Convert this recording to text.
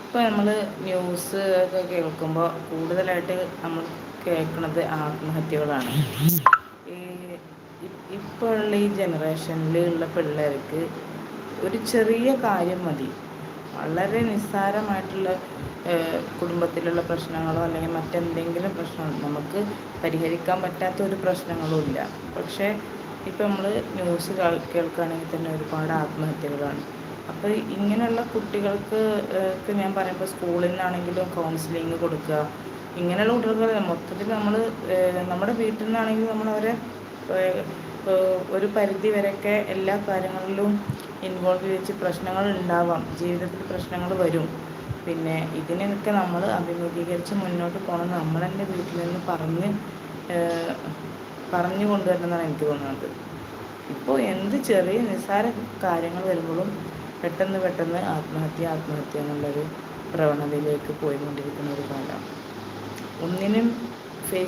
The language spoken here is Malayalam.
ഇപ്പോൾ നമ്മൾ ന്യൂസ് ഒക്കെ കേൾക്കുമ്പോൾ കൂടുതലായിട്ട് നമ്മൾ കേൾക്കുന്നത് ആത്മഹത്യകളാണ്. ഈ ഇപ്പോൾ ഉള്ള ഈ ജനറേഷനിലുള്ള പിള്ളേർക്ക് ഒരു ചെറിയ കാര്യം മതി, വളരെ നിസ്സാരമായിട്ടുള്ള കുടുംബത്തിലുള്ള പ്രശ്നങ്ങളോ അല്ലെങ്കിൽ മറ്റെന്തെങ്കിലും പ്രശ്നമോ നമുക്ക് പരിഹരിക്കാൻ പറ്റാത്ത ഒരു പ്രശ്നങ്ങളും ഇല്ല. പക്ഷേ ഇപ്പം നമ്മൾ ന്യൂസ് കേൾക്കുകയാണെങ്കിൽ തന്നെ ഒരുപാട് ആത്മഹത്യകളാണ്. അപ്പോൾ ഇങ്ങനെയുള്ള കുട്ടികൾക്ക് ഞാൻ പറയുമ്പോൾ സ്കൂളിൽ നിന്നാണെങ്കിലും കൗൺസിലിങ് കൊടുക്കുക. ഇങ്ങനെയുള്ള കുട്ടികൾക്ക് മൊത്തത്തിൽ നമ്മൾ നമ്മുടെ വീട്ടിൽ നിന്നാണെങ്കിലും നമ്മളവരെ ഒരു പരിധി വരെയൊക്കെ എല്ലാ കാര്യങ്ങളിലും ഇൻവോൾവ് വെച്ച് പ്രശ്നങ്ങൾ ഉണ്ടാവാം, ജീവിതത്തിൽ പ്രശ്നങ്ങൾ വരും. പിന്നെ ഇതിനൊക്കെ നമ്മൾ അഭിമുഖീകരിച്ച് മുന്നോട്ട് പോകണം. നമ്മൾ തന്നെ വീട്ടിൽ നിന്ന് പറഞ്ഞു കൊണ്ടുവരണമെന്നാണ് എനിക്ക് തോന്നുന്നത്. ഇപ്പോൾ എന്ത് ചെറിയ നിസ്സാര കാര്യങ്ങൾ വരുമ്പോഴും പെട്ടെന്ന് ആത്മഹത്യ എന്നുള്ളൊരു പ്രവണതയിലേക്ക് പോയിക്കൊണ്ടിരിക്കുന്ന ഒരു കാലമാണ്. ഒന്നിനും